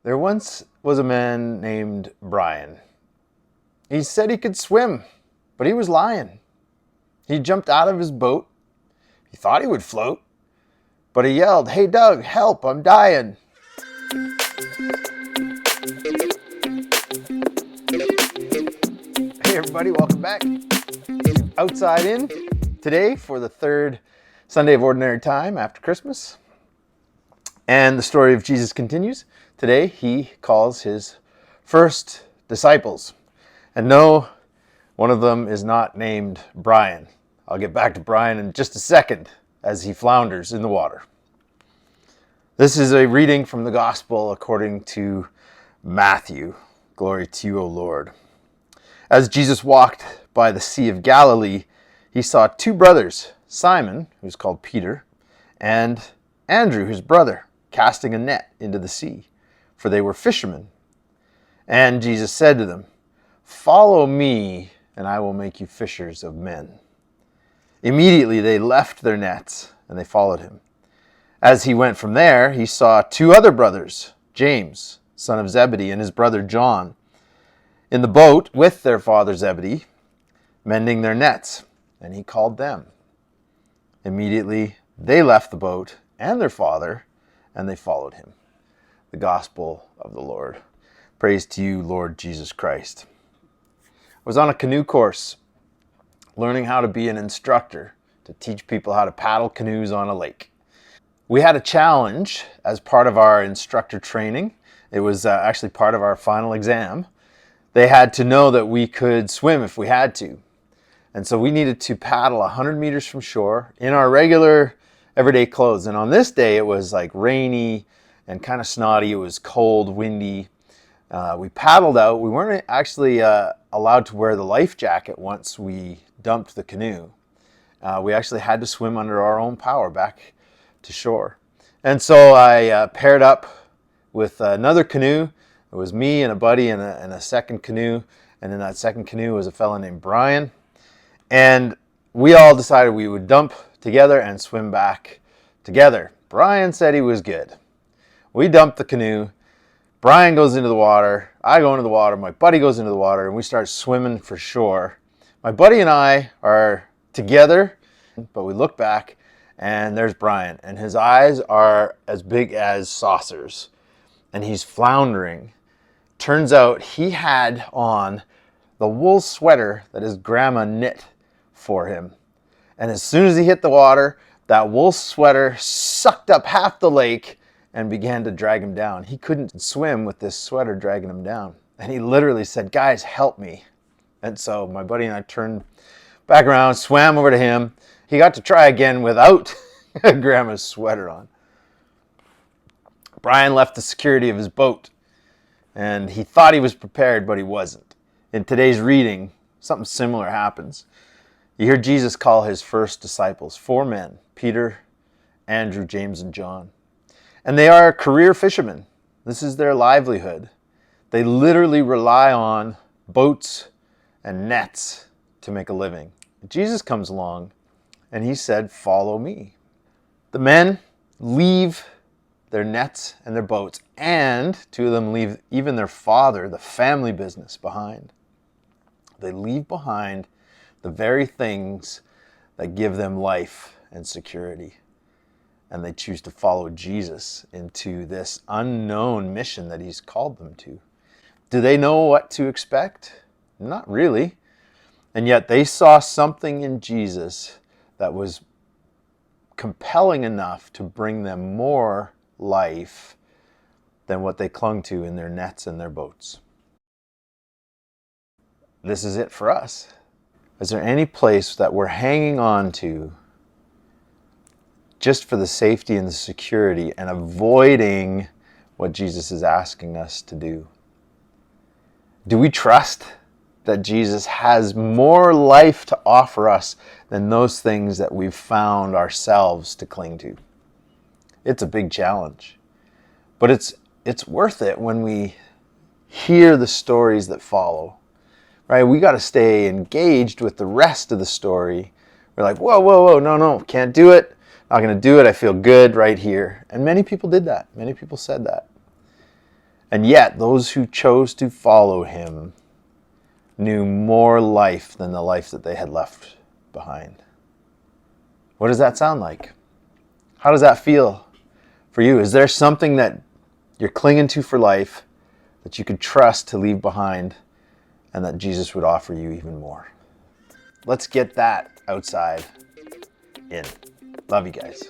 There once was a man named Brian. He said he could swim, but he was lying. He jumped out of his boat. He thought he would float, but he yelled, "Hey Doug, help, I'm dying." Hey everybody, welcome back to Outside In. Today for the third Sunday of Ordinary Time after Christmas. And the story of Jesus continues. Today he calls his first disciples. And no, one of them is not named Brian. I'll get back to Brian in just a second as he flounders in the water. This is a reading from the Gospel according to Matthew. Glory to you, O Lord. As Jesus walked by the Sea of Galilee, he saw two brothers, Simon, who's called Peter, and Andrew, his brother, casting a net into the sea, for they were fishermen. And Jesus said to them, "Follow me, and I will make you fishers of men." Immediately they left their nets, and they followed him. As he went from there, he saw two other brothers, James, son of Zebedee, and his brother John, in the boat with their father Zebedee, mending their nets, and he called them. Immediately they left the boat and their father, and they followed him. The Gospel of the Lord. Praise to you, Lord Jesus Christ. I was on a canoe course, learning how to be an instructor to teach people how to paddle canoes on a lake. We had a challenge as part of our instructor training. It was actually part of our final exam. They had to know that we could swim if we had to. And so we needed to paddle 100 meters from shore in our regular everyday clothes. And on this day, it was like rainy and kind of snotty. It was cold, windy. We paddled out. We weren't actually allowed to wear the life jacket once we dumped the canoe. We actually had to swim under our own power back to shore. And so I paired up with another canoe. It was me and a buddy in a second canoe. And in that second canoe was a fellow named Brian. And we all decided we would dump together and swim back together. Brian said he was good. We dumped the canoe. Brian goes into the water. I go into the water. My buddy goes into the water, and we start swimming for shore. My buddy and I are together, but we look back, and there's Brian, and his eyes are as big as saucers, and he's floundering. Turns out he had on the wool sweater that his grandma knit for him. And as soon as he hit the water, that wool sweater sucked up half the lake and began to drag him down. He couldn't swim with this sweater dragging him down. And he literally said, "Guys, help me." And so my buddy and I turned back around, swam over to him. He got to try again without grandma's sweater on. Brian left the security of his boat, and he thought he was prepared, but he wasn't. In today's reading, something similar happens. You hear Jesus call his first disciples, four men, Peter, Andrew, James, and John. And they are career fishermen. This is their livelihood. They literally rely on boats and nets to make a living. Jesus comes along and he said, "Follow me." The men leave their nets and their boats, and two of them leave even their father, the family business, behind. They leave behind the very things that give them life and security. And they choose to follow Jesus into this unknown mission that he's called them to. Do they know what to expect? Not really. And yet they saw something in Jesus that was compelling enough to bring them more life than what they clung to in their nets and their boats. This is it for us. Is there any place that we're hanging on to just for the safety and the security and avoiding what Jesus is asking us to do? Do we trust that Jesus has more life to offer us than those things that we've found ourselves to cling to? It's a big challenge, but it's worth it when we hear the stories that follow. Right? We got to stay engaged with the rest of the story. We're like, whoa, no, can't do it. Not going to do it. I feel good right here. And many people did that. Many people said that. And yet, those who chose to follow him knew more life than the life that they had left behind. What does that sound like? How does that feel for you? Is there something that you're clinging to for life that you could trust to leave behind and that Jesus would offer you even more? Let's get that outside in. Love you guys.